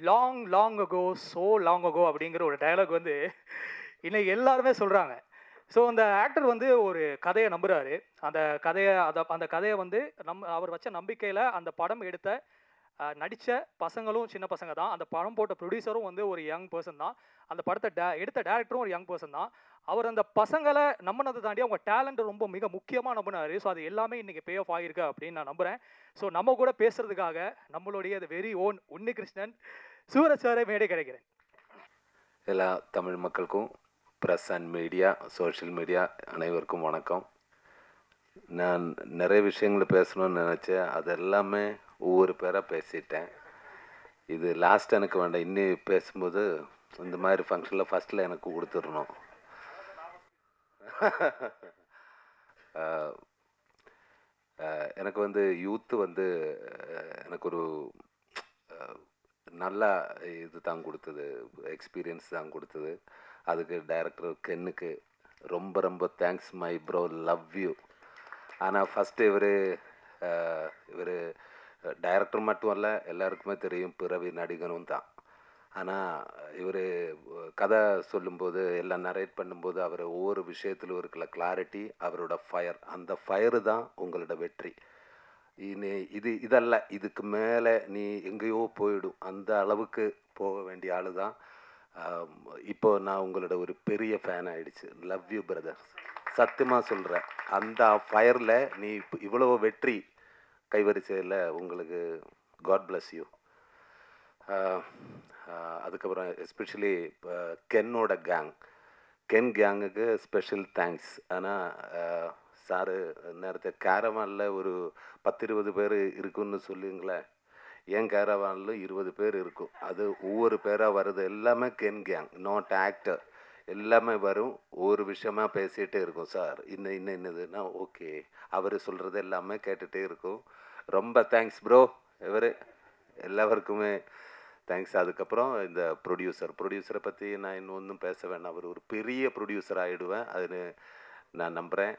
Long long ago so long ago அப்படிங்கிற ஒரு dialogue வந்து இன்னைக்கு எல்லாருமே சொல்கிறாங்க. ஸோ அந்த ஆக்டர் வந்து ஒரு கதையை நம்புகிறாரு. அந்த கதையை வந்து அவர் வச்ச நம்பிக்கையில் அந்த படம் எடுத்த நடித்த பசங்களும் சின்ன பசங்க தான். அந்த படம் போட்ட ப்ரொடியூசரும் வந்து ஒரு யங் பர்சன் தான். அந்த படத்தை எடுத்த டேரக்டரும் ஒரு யங் பர்சன் தான். அவர் அந்த பசங்களை நம்பினதை தாண்டி அவங்க டேலண்ட் ரொம்ப மிக முக்கியமாக நம்பினாரு. ஸோ அது எல்லாமே இன்னைக்கு பே ஆஃப் ஆகிருக்கு அப்படின்னு நான் நம்புகிறேன். ஸோ நம்ம கூட பேசுறதுக்காக நம்மளுடைய வெரி ஓன் உன்னிகிருஷ்ணன் சூரஜ் சாரை மேடை கிடைக்கிறேன். எல்லா தமிழ் மக்களுக்கும், press and media, social media அனைவருக்கும் வணக்கம். நான் நிறைய விஷயங்கள் பேசணும்னு நினச்சேன். அது எல்லாமே ஒவ்வொரு பேராக பேசிட்டேன். இது லாஸ்ட் எனக்கு வேண்டாம். இன்னும் பேசும்போது இந்த மாதிரி ஃபங்க்ஷனில் ஃபஸ்ட்டில் எனக்கு கொடுத்துடணும். எனக்கு வந்து யூத்து வந்து எனக்கு ஒரு நல்லா இது தான் கொடுத்தது, எக்ஸ்பீரியன்ஸ் தான் கொடுத்தது. அதுக்கு டைரக்டர் கென்னுக்கு ரொம்ப ரொம்ப thanks my bro, love you. ஆனால் ஃபஸ்ட்டு இவர் டைரக்டர் மட்டும் இல்லை, எல்லாருக்குமே தெரியும் பிறவி நடிகனும் தான். ஆனால் இவர் கதை சொல்லும்போது எல்லாம் நரேட் பண்ணும்போது அவர் ஒவ்வொரு விஷயத்திலும் இருக்கிற கிளாரிட்டி, அவரோட ஃபயர், அந்த ஃபயரு தான் உங்களோட வெற்றி. இதல்ல, இதுக்கு மேலே நீ எங்கேயோ போயிடும், அந்த அளவுக்கு போக வேண்டிய ஆள் தான். இப்போ நான் உங்களோட ஒரு பெரிய ஃபேன் ஆகிடுச்சு. லவ் யூ பிரதர், சத்தியமாக சொல்கிறேன். அந்த ஃபயரில் நீ இவ்வளோ வெற்றி கைவரிசையில் உங்களுக்கு காட் பிளஸ் யூ. அதுக்கப்புறம் எஸ்பெஷலி இப்போ கென்னோட கென் கேங்குக்கு ஸ்பெஷல் தேங்க்ஸ். ஆனால் சாரு நேரத்தை கேரவானில் ஒரு 10-20 பேர் இருக்குன்னு சொல்லுங்களேன். என் கேரவானில் 20 பேர் இருக்கும். அது ஒவ்வொரு பேராக வருது, எல்லாமே கென் கேங், நாட் ஆக்டர். எல்லாமே வரும், ஒவ்வொரு விஷயமா பேசிகிட்டே இருக்கும். சார் இன்னதுன்னா ஓகே, அவர் சொல்கிறது எல்லாமே கேட்டுகிட்டே இருக்கும். ரொம்ப தேங்க்ஸ் ப்ரோ, எல்லாருக்குமே தேங்க்ஸ். அதுக்கப்புறம் இந்த ப்ரொடியூசரை பற்றி நான் இன்னும் ஒன்றும் பேச வேண்டாம். அவர் ஒரு பெரிய ப்ரொடியூசர் ஆகிடுவேன், அதுன்னு நான் நம்புகிறேன்.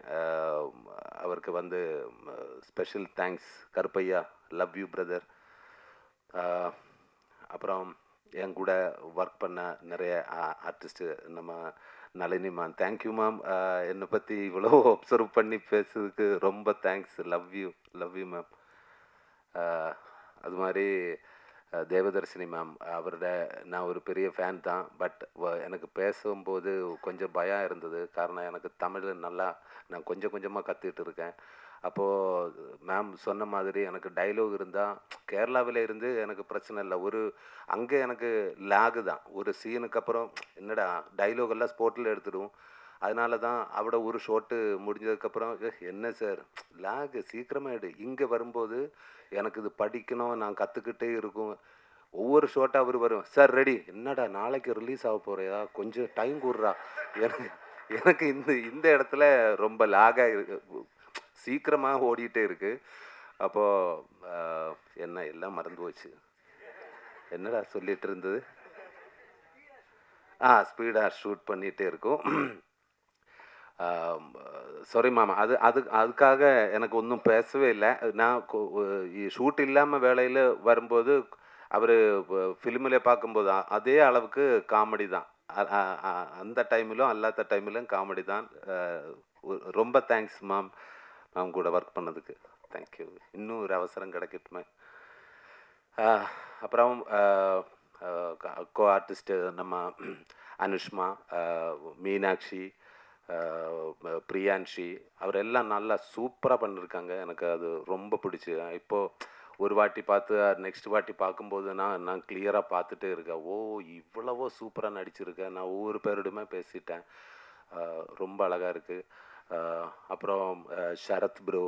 அவருக்கு வந்து special thanks Karuppaiya, love you brother. அப்புறம் என் கூட ஒர்க் பண்ண நிறைய ஆர்டிஸ்ட்டு, நம்ம நளினி மேம், தேங்க்யூ மேம். என்னை பற்றி இவ்வளோ அப்சர்வ் பண்ணி பேசுறதுக்கு ரொம்ப தேங்க்ஸ். Love you ma'am. அது மாதிரி தேவதர்ஷினி மேம், அவரோட நான் ஒரு பெரிய ஃபேன் தான். பட் எனக்கு பேசும்போது கொஞ்சம் பயம் இருந்தது. காரணம், எனக்கு தமிழ் நான் கொஞ்சம் கொஞ்சமாக கற்றுக்கிட்டு இருக்கேன். அப்போது மேம் சொன்ன மாதிரி எனக்கு டைலாக் இருந்தால் கேரளாவில் இருந்து எனக்கு பிரச்சனை இல்லை. அங்கே எனக்கு லேகு தான். ஒரு சீனுக்கு அப்புறம் என்னடா டைலாக் எல்லாம் ஸ்போர்ட்டில் எடுத்துடும். அதனால தான் அவட ஒரு ஷோட்டு முடிஞ்சதுக்கப்புறம் என்ன சார் லேகு சீக்கிரமாக எடு. இங்கே வரும்போது எனக்கு இது படிக்கணும், நான் கற்றுக்கிட்டே இருக்கும். ஒவ்வொரு ஷோட்டாக அவர் வரும், சார் ரெடி, என்னடா நாளைக்கு ரிலீஸ் ஆக போகிறியா, கொஞ்சம் டைம் கொடுறா. எனக்கு இந்த இடத்துல ரொம்ப லாகாக இருக்கு, சீக்கிரமாக ஓடிட்டே இருக்கு. அப்போது என்ன எல்லாம் மறந்து போச்சு. என்னடா சொல்லிட்டு இருந்தது, ஸ்பீடாக ஷூட் பண்ணிகிட்டே இருக்கும். சாரி மாமா, அதுக்காக எனக்கு ஒன்றும் பேசவே இல்லை. நான் ஷூட் இல்லாமல் வேலையில் வரும்போது அவர் ஃபிலிமில் பார்க்கும்போது அதே அளவுக்கு காமெடி தான். அந்த டைமிலும் அல்லாத டைமிலும் காமெடி தான். ரொம்ப தேங்க்ஸ் மேம், மேம் கூட ஒர்க் பண்ணதுக்கு தேங்க்யூ. இன்னும் ஒரு அவசரம் கிடைக்கட்டுமே. அப்புறம் கோ ஆர்டிஸ்ட்டு நம்ம அனுஷ்மா, மீனாட்சி, பிரியான்ஷி, அவரெல்லாம் நல்லா சூப்பராக பண்ணியிருக்காங்க. எனக்கு அது ரொம்ப பிடிச்சி. இப்போது ஒரு வாட்டி பார்த்து நெக்ஸ்ட் வாட்டி பார்க்கும்போது நான் கிளியராக பார்த்துட்டே இருக்கேன். இவ்வளவோ சூப்பராக நடிச்சிருக்கேன். நான் ஒவ்வொரு பேரோடுமே பேசிட்டேன். ரொம்ப அழகாக இருக்குது. அப்புறம் Sharath bro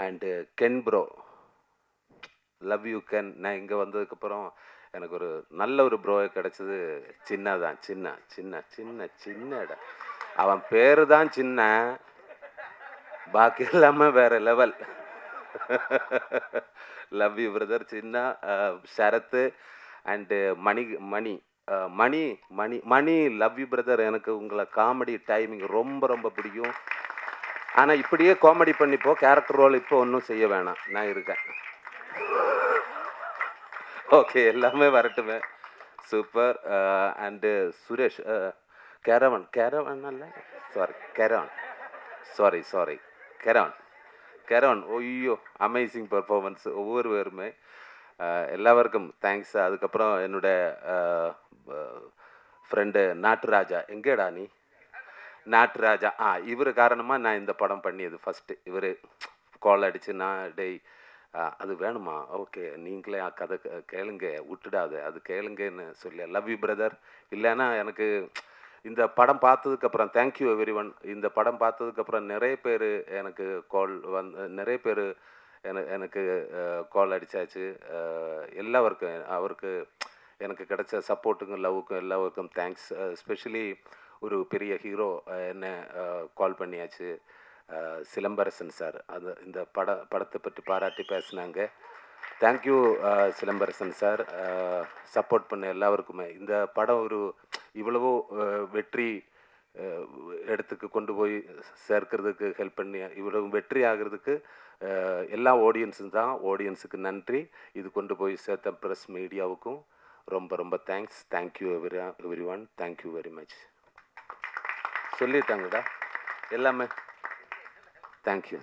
and Ken bro, love you Ken. நான் இங்கே வந்ததுக்கப்புறம் எனக்கு ஒரு நல்ல ஒரு ப்ரோவை கிடச்சது. சின்ன இடம், அவன் பேர் தான் சின்ன, பாக்கி எல்லாமே வேறு லெவல். லவ் யூ பிரதர் சின்ன. Sharath and Mani love you brother. எனக்கு உங்களை காமெடி டைமிங் ரொம்ப ரொம்ப பிடிக்கும். ஆனால் இப்படியே காமெடி பண்ணிப்போ, கேரக்டர் ரோல் இப்போ ஒன்றும் செய்ய வேணாம், நான் இருக்கேன். ஓகே, எல்லாமே வரட்டுமே. சூப்பர். அண்டு சுரேஷ் கேரவன் அல்ல, சாரி கேரவன் ஐயோ அமேசிங் பர்ஃபார்மன்ஸ் ஒவ்வொருவருமே. எல்லாருக்கும் தேங்க்ஸ். அதுக்கப்புறம் என்னோட ஃப்ரெண்டு நாட்டுராஜா, எங்கேடா நீ நாட்டுராஜா, இவர் காரணமாக நான் இந்த படம் பண்ணியது ஃபஸ்ட்டு. இவர் கால் அடித்து நான் டேய் அது வேணுமா, ஓகே நீங்களே கதை கேளுங்க, விட்டுடாத அது கேளுங்கன்னு சொல்லி லவ் யூ பிரதர். இல்லைன்னா எனக்கு இந்த படம் பார்த்ததுக்கப்புறம் தேங்க்யூ எவ்ரி ஒன். இந்த படம் பார்த்ததுக்கப்புறம் நிறைய பேர் எனக்கு கால் நிறைய பேர் எனக்கு கால் அடித்தாச்சு. எல்லாருக்கும் அவருக்கு எனக்கு கிடைச்ச சப்போர்ட்டுக்கும் லவ்வுக்கும் எல்லாருக்கும் தேங்க்ஸ். எஸ்பெஷலி ஒரு பெரிய ஹீரோ என்ன கால் பண்ணியாச்சு, சிலம்பரசன் சார். அது இந்த படத்தை பற்றி பாராட்டி பேசினாங்க. தேங்க்யூ சிலம்பரசன் சார், சப்போர்ட் பண்ண எல்லாருக்குமே. இந்த படம் ஒரு இவ்வளவோ வெற்றி இடத்துக்கு கொண்டு போய் சேர்க்கிறதுக்கு ஹெல்ப் பண்ணி இவ்வளவு வெற்றி ஆகிறதுக்கு எல்லா ஆடியன்ஸும் தான். ஆடியன்ஸுக்கு நன்றி. இது கொண்டு போய் சேர்த்த ப்ரெஸ் மீடியாவுக்கும் ரொம்ப ரொம்ப thanks. Thank you everyone. Thank you very much. சொல்லிட்டாங்கடா எல்லாமே. தேங்க்யூ.